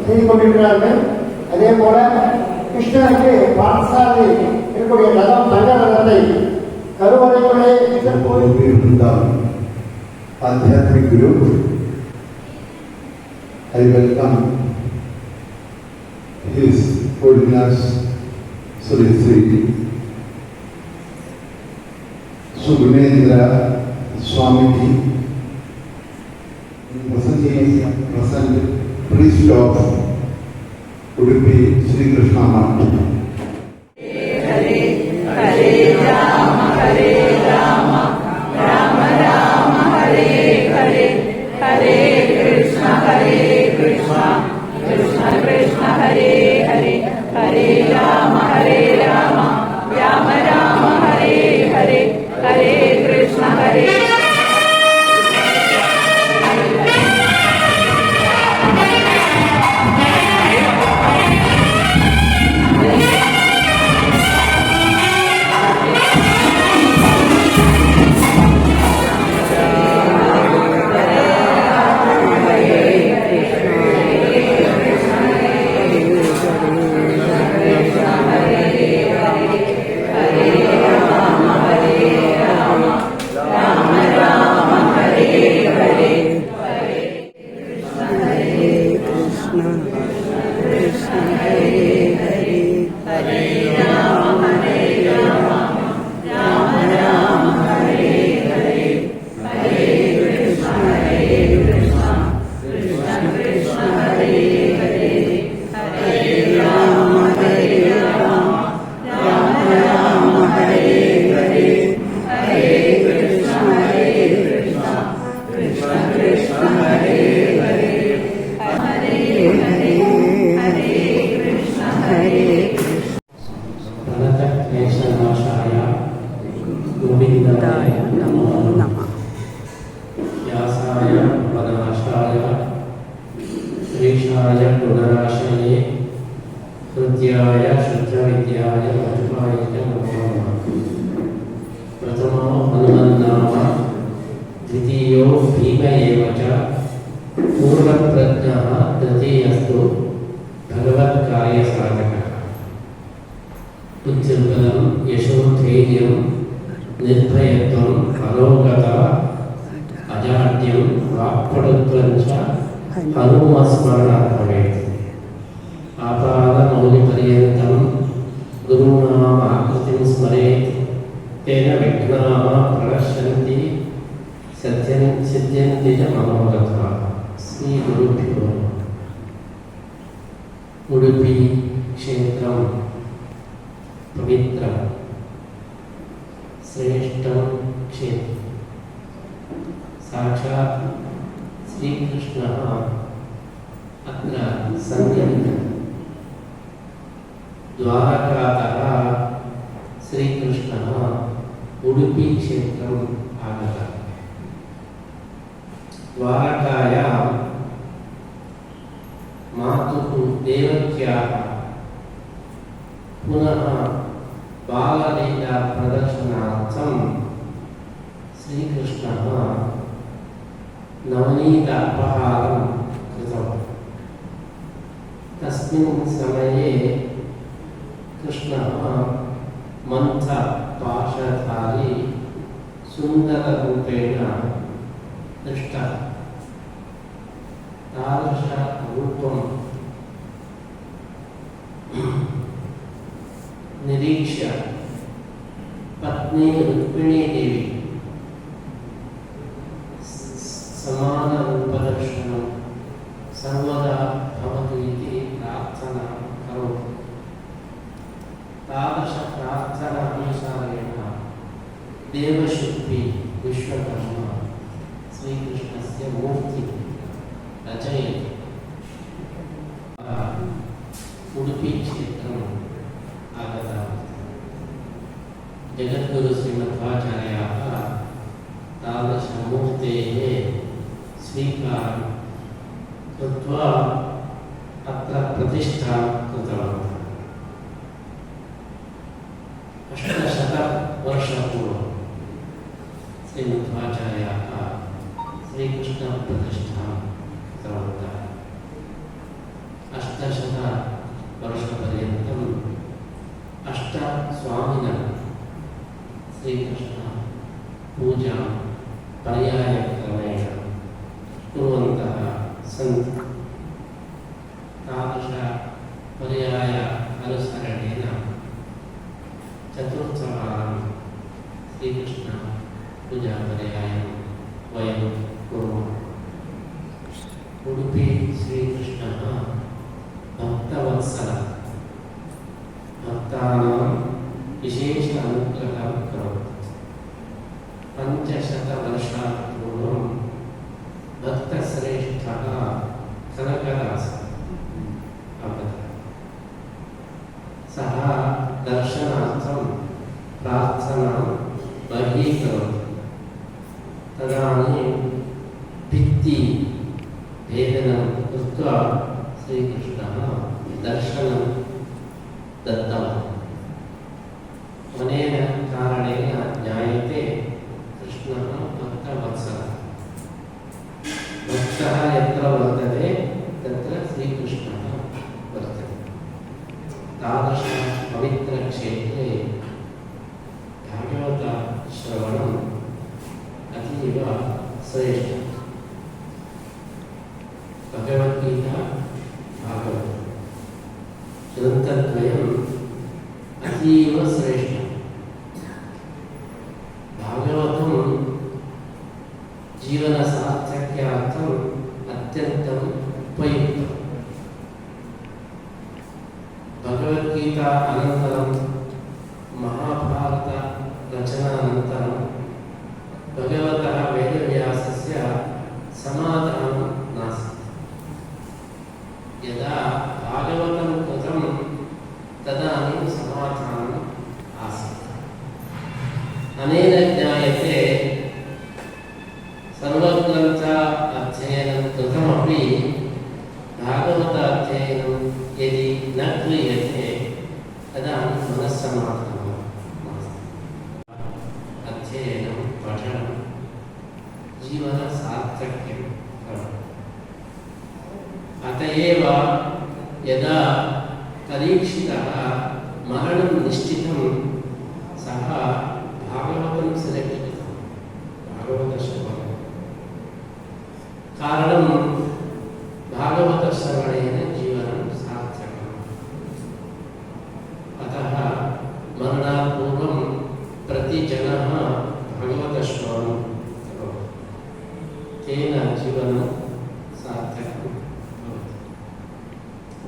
செய்து கொண்டிருக்கிறார்கள். அதே போல கிருஷ்ணனுக்கு பாடசாலை இருக்கக்கூடிய ரதம் தங்க ரதத்தை கருவறைக்குள்ளே आध्यात्मिक गुरु I welcome His Holiness Sri Sri Subhamendra Swamiji, present priest of Udupi Sri Krishna Math. Udupi क्षेत्रं पवित्र श्रेष्ठं क्षेत्रं साक्षात् श्रीकृष्णः अत्र सन्निहितः द्वारकातः श्रीकृष्णः उडुपी क्षेत्रम् आगतः द्वारकायां मातुः देवक्याः पुनः बाललीला प्रदर्शनार्थं श्रीकृष्णः नवनीत अपहारं कृतवान्। तस्मिन् समये कृष्णः मन्थपाशधारी सुन्दररूपेण दृष्टः। तादृशरूपं निरीक्ष्य पत्नी रुक्मिणी देवी समानरूपदर्शनं सर्वदा भवतु इति प्रार्थना करोति। तादृशप्रार्थनानुसारेण देवशिल्पी विश्वकर्मा श्रीकृष्णस्य मूर्तिं रचयति। उडुपी क्षेत्रम् आगतः। जगद्गुरु श्रीमध्वाचार्याः तादृशमूर्तेः स्वीकारं कृत्वा अत्र प्रतिष्ठां कृतवन्तः। 800 वर्षपूर्वं श्रीमध्वाचार्याः श्रीकृष्णप्रतिष्ठां कृतवन्तः। अष्टशतवर्षपर्यन्तम् अष्टस्वामिनः श्रीकृष्णः पूजां पर्यायक्रमेण कुर्वन्तः सन्ति। तादृश पर्याय अनुसरणेन चतुर्थवारं श्रीकृष्ण पूजापर्यायं वयं कुर्मः। उडुपि श्रीकृष्णः भक्तवत्सलः, भक्तानां विशेष अनुग्रहं करोति। 500 वर्षात् पूर्वं भक्तश्रेष्ठः कनकदासः अभवत्। सः दर्शनार्थं प्रार्थनां बहिः करोति। तदानीं भित्तिभेदनं कृत्वा श्रीकृष्णः दर्शनं दत्तवान्। अनेन कारणेन ज्ञायते कृष्णः भक्तवत्सलः। भक्तः यत्र वर्तते तत्र श्रीकृष्णः वर्तते। तादृश पवित्रक्षेत्रे भागवतश्रवणम् अतीव श्रेष्ठम्। भगवद्गीता भागवतं ग्रन्थद्वयम् अतीव श्रेष्ठम्। भागवतं जीवनसार्थक्यार्थम् अत्यन्तम् उपयुक्तम्। भगवद्गीता अनन्तरं महाभारतरचनानन्तरं भगवतः वेदव्यासस्य समाधानं नास्ति। यदा भागवतं कृतं तदानीं समाधानम् आसीत्। अनेन ज्ञायते सर्वग्रन्थ अध्ययनं कृतमपि भागवत अध्ययनं यदि न क्रियते तदानीं मनस्समाधानं नास्ति। अध्ययनं पठनं जीवनसार्थक्यं करोति। अत एव यदा परीक्षितः मरणं निश्चितं सः भागवतं सेलेक्ट् कृतवान्, भागवतश्रवणं। कारणं भागवतश्रवणेन जीवनं सार्थकम्। अतः मरणात् पूर्वं प्रतिजनः भागवतश्रवणं करोति। तेन जीवनं सार्थकं भवति।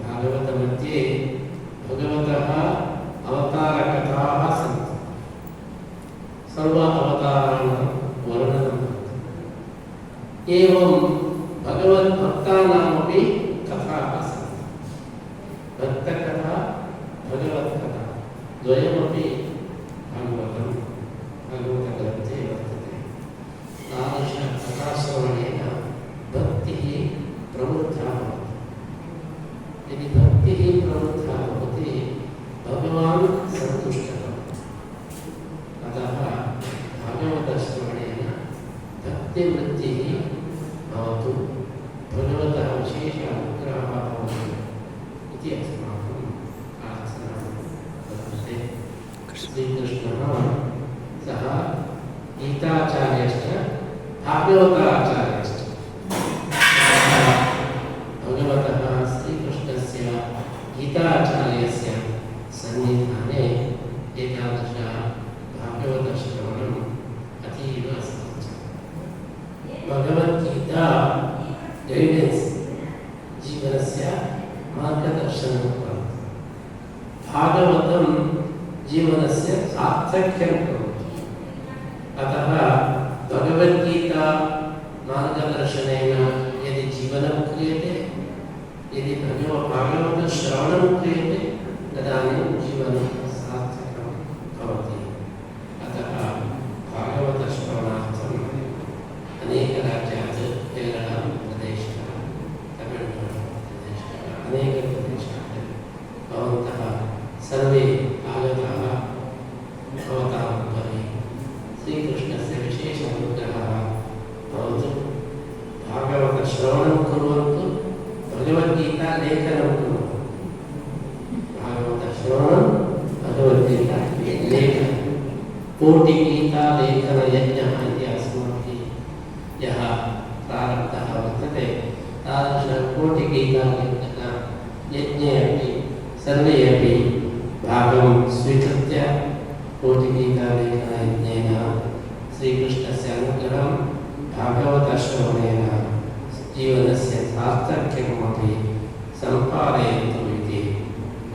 भागवतमध्ये भगवतः अवतारकथाः सन्ति। सर्व अवताराणां वर्णनं भवति। एवं भगवद्भक्तानामपि कथाः सन्ति। भक्तकथा, भगवत्कथा द्वयमपि भगवतग्रन्थे वर्तते। तादृशकथाश्रवणेन भक्तिः प्रवृद्धा भवति। यदि भक्तिः प्रवृद्धा भवति भगवान् सन्तुष्टः भवति। अतः भागवतश्रवणेन भक्तिवृद्धिः भवतु, भगवतः विशेष अनुग्रहः भवतु इति अस्माकं प्रार्थना वर्तते। श्रीकृष्णः सः गीताचार्यश्च भागवताचार्यश्च। भगवतः श्रीकृष्णस्य गीताचार्यस्य सन्निधाने एतादृश भागवतश्रवणम् अतीव समीचीनम्। भगवद्गीता गैडेन्स् जीवनस्य मार्गदर्शनं करोति। भागवतं जीवनस्य सार्थक्यं करोति। अतः भगवद्गीता मार्गदर्शनेन यदि जीवनं क्रियते, यदि भागवतश्रवणं क्रियते तदानीं जीवनं सार्थकं भवति। अतः भागवतश्रवणार्थम् अनेकराज्यात् केरळप्रदेशः, तमिळ्नाडुप्रदेशः, अनेकप्रदेशात् भवन्तः सर्वे आगताः। भवतां उपरि श्रीकृष्णस्य विशेष अनुग्रहः भवतु। भागवतश्रवणं कुर्वन्तु, भगवद्गीता लेखनं कोटिगीतालेखनयज्ञः इति अस्माभिः यः प्रारब्धः वर्तते तादृशकोटिगीतालेखनयज्ञे अपि सर्वे अपि भागं स्वीकृत्य कोटिगीतालेखनयज्ञेन श्रीकृष्णस्य अनुग्रहं भागवतश्रवणेन जीवनस्य सार्थक्यमपि सम्पादयन्तु इति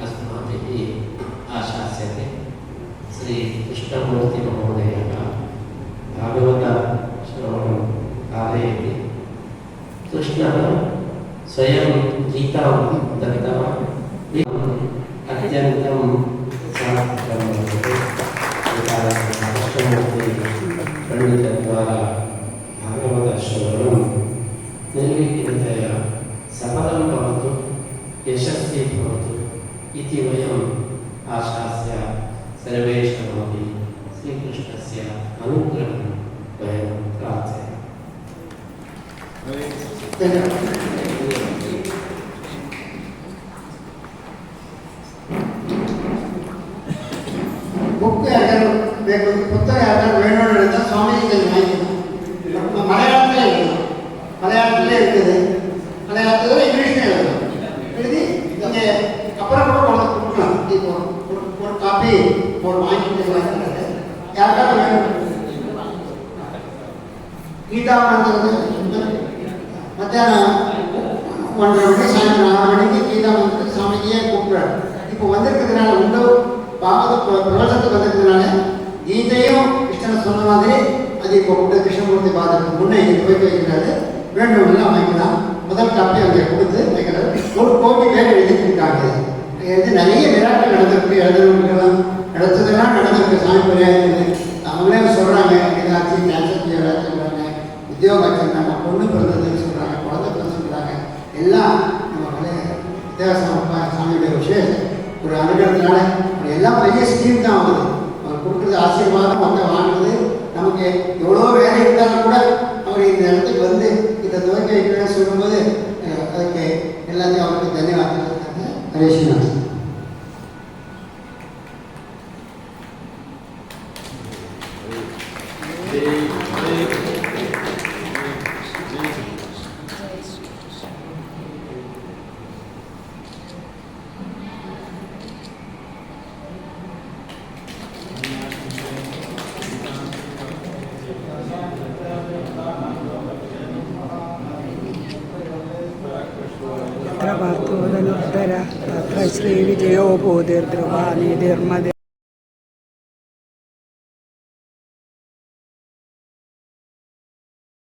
अस्माभिः आशास्यते। श्रीकृष्णमूर्तिमहोदयः भागवतश्रवणं कारयति। कृष्णः स्वयं गीतां दत्तवान्। अत्यन्तं सार्थकं वर्तते। कृष्णमूर्तिपण्डितद्वारा भागवतश्रवणं निर्विघ्नतया सफलं भवतु, यशस्वी भवतु इति वयम् आशास्य सर्वेषामपि श्रीकृष्णस्य अनुग्रहं वयं प्रार्थयामः। புக்கு யாரும் புத்தகம் யாரும் வேணும்னு எடுத்தால் சுவாமிஜி கொஞ்சம் வாங்கிக்கணும். மலையாளத்திலே எழுதணும், மலையாளத்திலே இருக்குது, மலையாளத்தில் இங்கிலீஷ்லேயும் எழுதணும். எழுதி இங்கே அப்புறம் கூட கொண்டு கொடுக்கலாம். இப்போ ஒரு காப்பி ஒரு வாங்கிட்டு யாருக்காவது வேணும். கீதாமந்தது மத்தியானம் 1:30 மணி சாயந்தரம் 6 மணிக்கு கீதாமந்தது சுவாமிஜியே கூப்பிடுறாரு. இப்போ வந்திருக்கிறதுனால உண்டு பிரபலத்துக்கு வந்திருக்கிறதுனால கீதையும் கிருஷ்ணன் சொன்ன மாதிரி அது இப்போ கூட கிருஷ்ணமூர்த்தி பாதத்துக்கு முன்னே இங்கே போய் வைக்கிறாரு. வேண்டுமெல்லாம் வைக்கலாம். முதல் காப்பி அங்கே கொடுத்து வைக்கிறாரு. ஒரு கோப்பி பேர் எழுதிட்டுருக்காங்க. எழுதி நிறைய விழாக்கள் நடந்திருக்கு. எழுதலாம் நடத்ததெல்லாம் நடந்திருக்கு. சாமி பரியாயத்தில் அவங்களே சொல்கிறாங்க. ஏதாச்சும் கேன்சர் ஏதாச்சும் சொல்கிறாங்க, உத்தியோகம் வச்சுருந்தாங்க, பொண்ணு பிறந்ததுன்னு சொல்கிறாங்க, குழந்தை பிறந்து சொல்கிறாங்க. எல்லாம் நம்ம தேவசாமி சாமியுடைய விசேஷம் ஒரு அனுகிரகத்தினால எல்லாம் பெரிய ஸ்கீம் தான் ஆகுது. அவர் கொடுக்குறது ஆசீர்வாதம் மற்ற வாங்குறது. நமக்கு எவ்வளோ வேலை இருந்தாலும் கூட அவர் இந்த இடத்துக்கு வந்து இதை துவக்கி வைக்கிறேன்னு சொல்லும்போது அதுக்கு எல்லாத்தையும் அவருக்கு தன்யவாதம் இருக்காங்க. ஹரேஷ்நாத் तत्र श्रीविजयो भूतिर्ध्रुवा निधिर्मदे